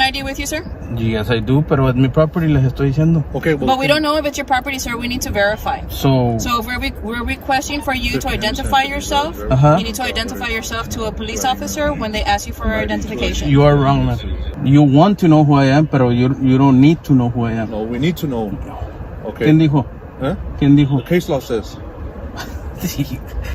ID with you, sir? Yes, I do, pero es mi property, les estoy diciendo. Okay, well, But we don't know if it's your property, sir. We need to verify. So So if we're requesting for you to identify yourself, you need to identify yourself to a police officer when they ask you for identification. you are wrong, man. You want to know who I am, pero you don't need to know who I am. no, we need to know. Okay. ¿Quién dijo? Huh? ¿Quién dijo? The case law says.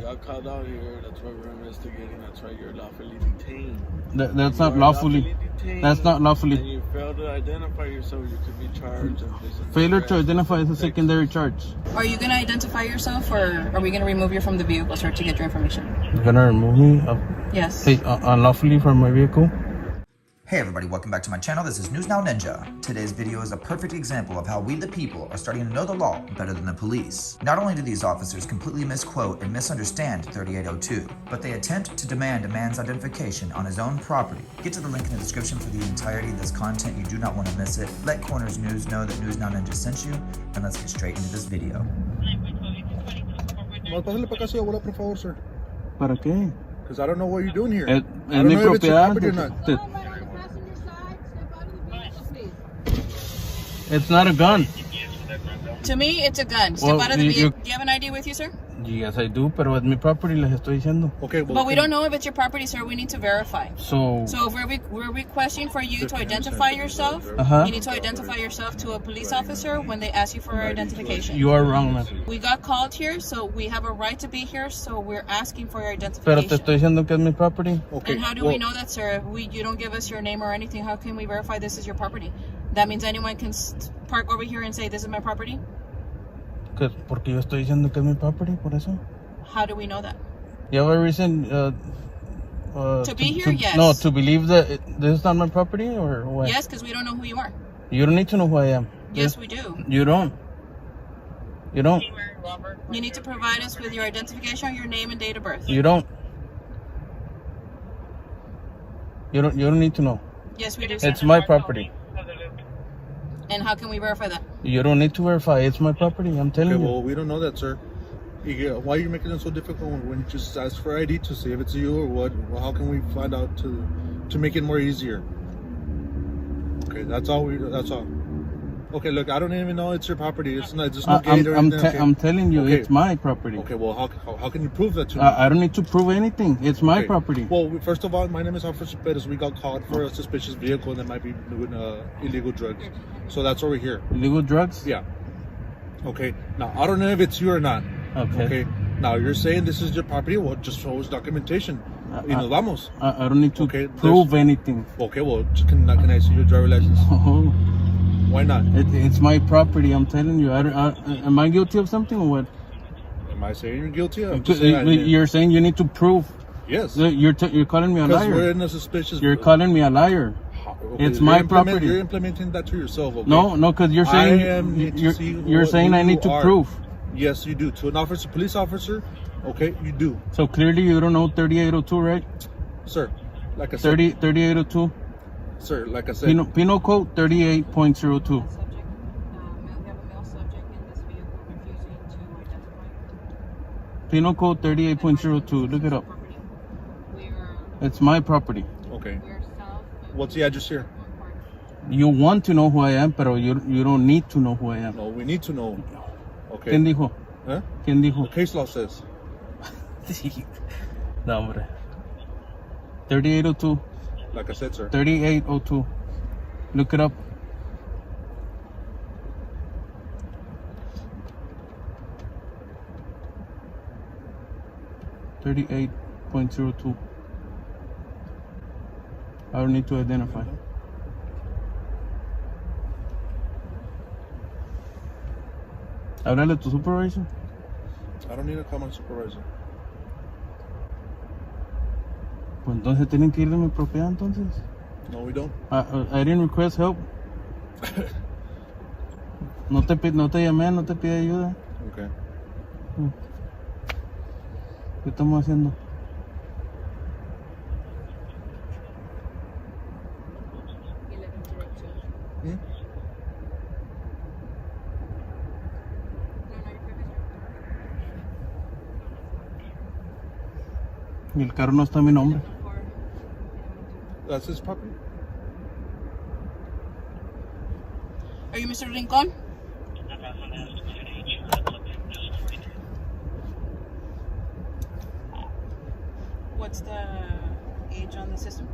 Got called out here. That's why we're investigating. That's why you're lawfully detained. That's not lawfully. That's not And lawfully. you fail to identify yourself, you could be charged. And this and Failure that. to identify is a secondary charge. Are you going to identify yourself, or are we going to remove you from the vehicle, sir, to get your information? You're gonna remove me Yes. unlawfully from my vehicle? Hey everybody, welcome back to my channel. This is News Now Ninja. Today's video is a perfect example of how we the people are starting to know the law better than the police. Not only do these officers completely misquote and misunderstand 3802, but they attempt to demand a man's identification on his own property. Get to the link in the description for the entirety of this content. You do not want to miss it. Let Corners News know that News Now Ninja sent you, and let's get straight into this video. Pásale para acá, señor, por favor, sir. ¿Para qué? Because I don't know what you're doing here. Es I don't mi know if it's your propiedad. property or not. It's not a gun. To me, it's a gun. Step Well, out of the you- vehicle. Do you have an ID with you, sir? Yes, I do, pero es mi property, les estoy diciendo. Okay, well, But we don't know if it's your property, sir. We need to verify. So So if we're requesting for you to identify yourself, you need to identify yourself to a police officer when they ask you for identification. you are wrong, man. We got called here, so we have a right to be here, so we're asking for your Pero identification. te estoy diciendo que es mi property. okay. And how do well, we know that, sir? You don't give us your name or anything. How can we verify this is your property? That means anyone can park over here and say, this is my property? Porque yo estoy diciendo que es mi property, por eso. How do we know that? You have a reason To be here, yes. No, to believe that this is not my property, or what? Yes, because we don't know who you are. You don't need to know who I am. Yes, we do. You don't. You don't. You need to provide us with your identification, your name, and date of birth. You don't. You don't need to know. Yes, we do, sir. It's my property. And how can we verify that? You don't need to verify. It's my property. I'm telling Okay, you. well, we don't know that, sir. Why are you making it so difficult when you just ask for ID to see if it's you or what? Well, how can we find out to make it more easier? Okay, that's all. Okay, look, I don't even know it's your property. It's not. There's no gate or anything. Okay. I'm telling you, Okay. it's my property. Okay, well, how can you prove that to me? I don't need to prove anything. It's my Okay. property. Well, first of all, my name is Officer Perez. We got caught for a suspicious vehicle that might be doing illegal drugs. So that's why we're here. Illegal drugs? Yeah. Okay. Now, I don't know if it's you or not. Okay. Now, you're saying this is your property. Well, just show us documentation. Y nos vamos. I don't need to Okay, prove anything. Okay, well, can I see your driver license? Oh, Why not? it's my property. I'm telling you. Am I guilty of something or what? Am I saying you're guilty? I'm just saying You're saying you need to prove. yes. You're calling me a Because we're liar. in a suspicious. You're calling me a liar. Okay, It's my property. You're implementing that to yourself. Okay? No, because you're saying you're saying I need to prove. Yes, you do. To an officer, police officer, okay, you do. So clearly you don't know 3802, right? Sir, like I said. 3802. Sir, like I said. Penal Code 38.02. Penal Code 38.02. Look it up. It's my property. Okay. What's the address here? You want to know who I am, pero you don't need to know who I am. No, we need to know. Okay. ¿Quién dijo? Huh? ¿Quién The dijo? case law says. No, hombre. 3802. Like I said, sir. 3802. Look it up. .02. I don't need to identify. Háblale a tu supervisor. I don't need to call my supervisor. Pues entonces tienen que ir de mi propiedad entonces. No, we don't. I didn't request help. No te llamé, no te pide ayuda. Okay. ¿Qué estamos haciendo? Hmm? Y el carro no está a mi nombre. That's his property. Are you Mr. Rincon? What's the age on the system?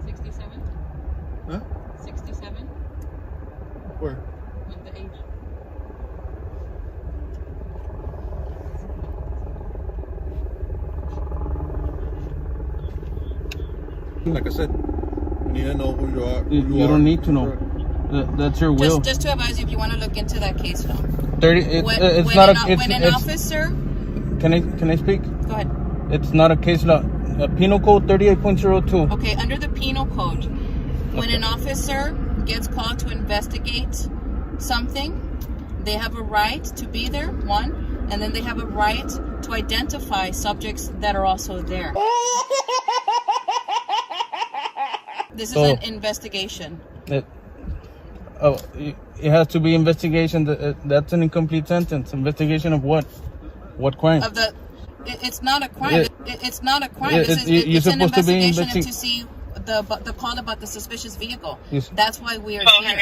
67? Huh? 67? Where? With the age. Like I said, you need to know who you are. You don't need to know. That's your will. Just to advise you, if you want to look into that case now. 30. It's not a. When an officer. Can I speak? Go ahead. It's not a case law. Penal Code 38.02. Okay, under the penal code, when an officer gets called to investigate something, they have a right to be there, one, and then they have a right to identify subjects that are also there. This is an investigation. It has to be investigation. That's an incomplete sentence. Investigation of what? What crime? Of the. It's not a crime. It's not a crime. You're It's an supposed to be investigation to see the call about the suspicious vehicle. That's why we are here.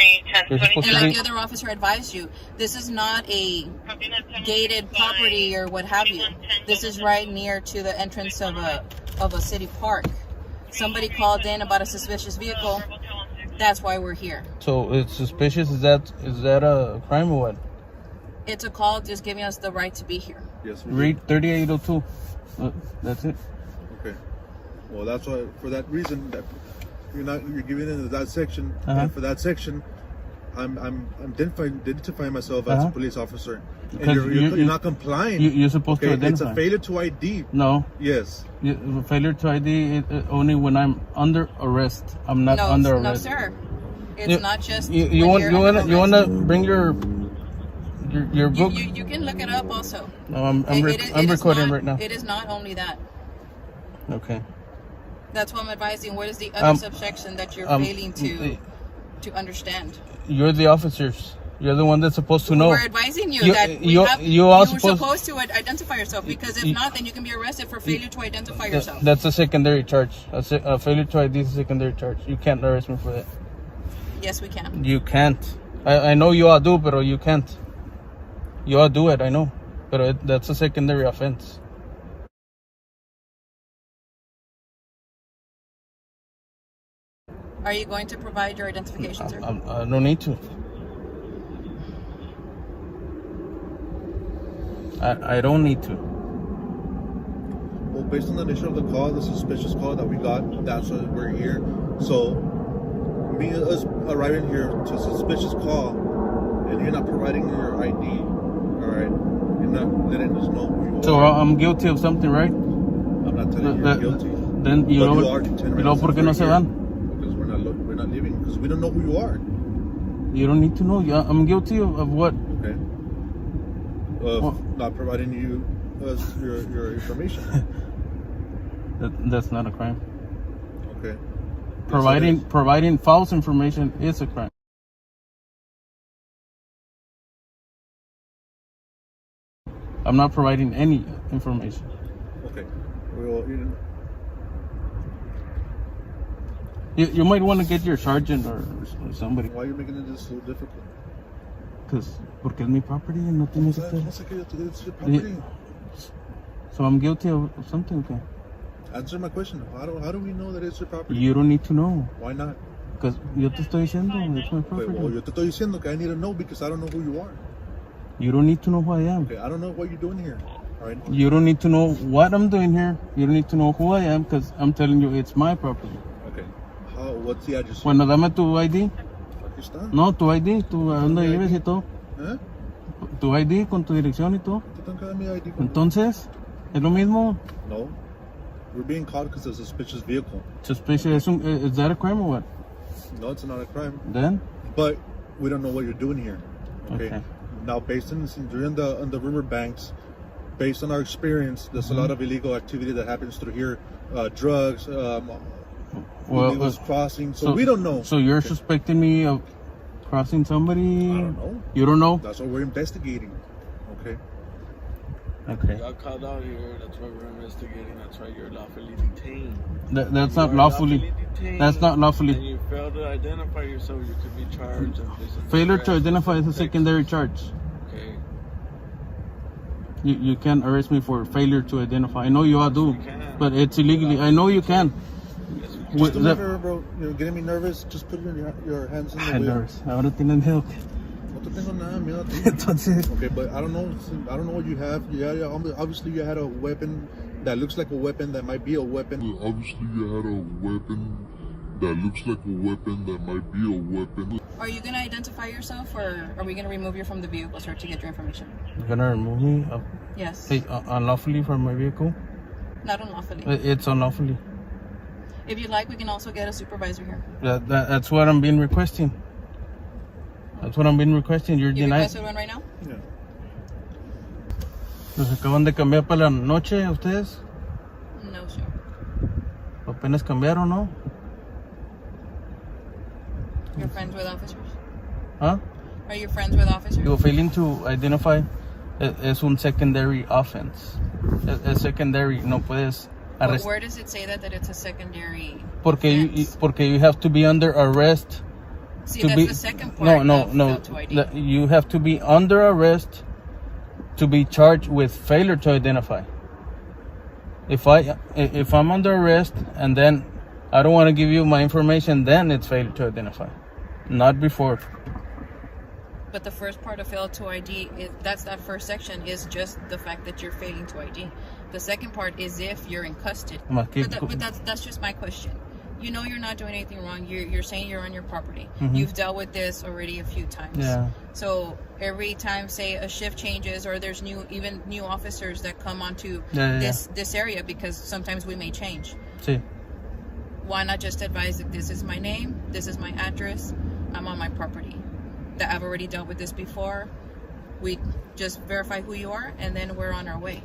You're supposed And to like be. the other officer advised you, this is not a gated property or what have you. This is right near to the entrance of a city park. Somebody called in about a suspicious vehicle. That's why we're here. So it's suspicious. Is that a crime or what? It's a call just giving us the right to be here. Yes. Read 3802. That's it. Okay. Well, that's why. For that reason, that you're giving into that section. Uh-huh. And for that section, I'm identifying myself as a police officer, and Because you're not complying. You're supposed to identify. It's a failure to ID. No. Yes. Failure to ID only when I'm under arrest. I'm not under arrest. No, sir. It's not just. You want to bring your book? You can look it up also. No, I'm recording right now. It is not only that. Okay. That's what I'm advising. What is the other subsection that you're failing to understand? You're the officers. You're the one that's supposed to know. We're advising you that you're supposed to identify yourself, because if not, then you can be arrested for failure to identify yourself. That's a secondary charge. A failure to ID is a secondary charge. You can't arrest me for that. Yes, we can. You can't. I know you all do, but you can't. You all do it, I know. But that's a secondary offense. Are you going to provide your identification, sir? I don't need to. I don't need to. Well, based on the nature of the call, the suspicious call that we got, that's why we're here. So, us arriving here to a suspicious call, and you're not providing your ID, all right? You're not letting us know who you So are. I'm guilty of something, right? I'm not telling you you're guilty. Then But you are detained right now, ¿por qué no se van? Because we're not leaving, because we don't know who you are. You don't need to know. I'm guilty of what? Okay. Of not providing you your information. That's not a crime. Okay. Providing false information is a crime. I'm not providing any information. Okay. Well, You might want to get your sergeant or somebody. why are you making this so difficult? Porque es mi property and no tiene que No sé qué, it's your property. So I'm guilty of something, okay? Answer my question. How do we know that it's your property? You don't need to know. Why not? Because yo te estoy diciendo, it's my Okay, property. well, yo te estoy diciendo que I need to know because I don't know who you are. You don't need to know who I am. Okay, I don't know what you're doing here. All right. You don't need to know what I'm doing here. You don't need to know who I am because I'm telling you it's my property. Okay. What's the address? Bueno, dame tu ID. Aquí está. No, tu ID, tu a dónde vives y todo. ¿Eh? Tu ID con tu dirección y todo. Te tengo que dar mi ID. Entonces, es lo mismo. No. We're being caught because of a suspicious vehicle. Suspicious. Is that a crime or what? No, it's not a crime. Then? But we don't know what you're doing here. Okay. Okay. Now, based on you're on the riverbanks, based on our experience, there's a lot of illegal activity that happens through here, drugs, illegal crossing. So we don't know. So you're suspecting me of crossing somebody? I don't know. You don't know? That's what we're investigating. Okay. Okay. You got called out here. That's why we're investigating. That's why you're lawfully detained. That's You not are lawfully. detained, That's not and lawfully. you fail to identify yourself, you could be charged. And placed under Failure to arrest. identify is a secondary charge. Okay. You can't arrest me for failure to identify. I know you all do, You can. but it's illegally. I know you can. Yes, we can. Just With do the- whatever, bro. You're getting me nervous. Just put your hands in the wheel. Nervous. Ahora tienes miedo. No te tengo nada miedo a ti. Entonces, Okay, but I don't know what you have. Yeah, obviously you had a weapon that looks like a weapon that might be a weapon. Obviously, you had a weapon that looks like a weapon that might be a weapon. Are you gonna identify yourself, or are we gonna remove you from the vehicle, sir, to get your information? you're gonna remove me Yes. unlawfully from my vehicle? Not unlawfully. It's unlawfully. If you'd like, we can also get a supervisor here. That's what I'm being requesting. That's what I'm being requesting. You're You denied. requested one right now? Yeah. ¿Los acaban de cambiar para la noche ustedes? No, sir. Apenas cambiaron, ¿no? You're friends with officers? ¿Ah? Are you friends with officers? Digo, failing to identify es un secondary offense. Es secondary, no puedes But arrestar. where does it say that it's a secondary Porque offense? you have to be under arrest. See, to that's be the second part no of fail to ID. You have to be under arrest to be charged with failure to identify. If I'm under arrest and then I don't want to give you my information, then it's failure to identify, not before. But the first part of fail to ID, that's that first section, is just the fact that you're failing to ID. The second part is if you're in custody. Más que- But that's just my question. You know you're not doing anything wrong. You're saying you're on your property. Mhm. You've dealt with this already a few times. Yeah. So every time, say, a shift changes or there's new officers that come onto Yeah. this area, because sometimes we may change. Sí. Why not just advise that this is my name, this is my address, I'm on my property, that I've already dealt with this before. We just verify who you are, and then we're on our way.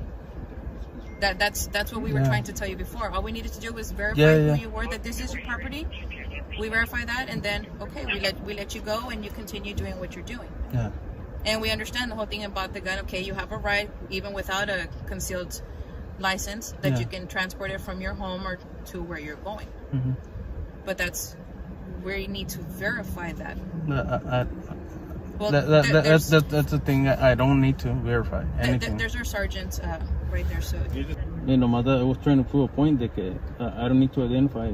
That's what we were Yeah. trying to tell you before. All we needed to do was verify Yeah. who you were, that this is your property. We verify that, and then okay, we let you go, and you continue doing what you're doing. Yeah. And we understand the whole thing about the gun. Okay, you have a right, even without a concealed license, that Yeah. you can transport it from your home or to where you're going. Mm-hmm. But that's where you need to verify that. Well, That's the thing. I don't need to verify anything. there's our sergeant right there. So You know, I was trying to prove a point that I don't need to identify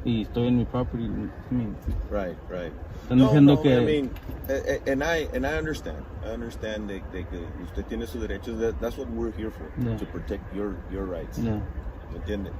y estoy en mi property. I mean, Right. están diciendo que I mean, and I understand. I understand that usted tiene sus derechos. That's what we're here for, Yeah. to protect your rights. yeah. ¿Me entiende?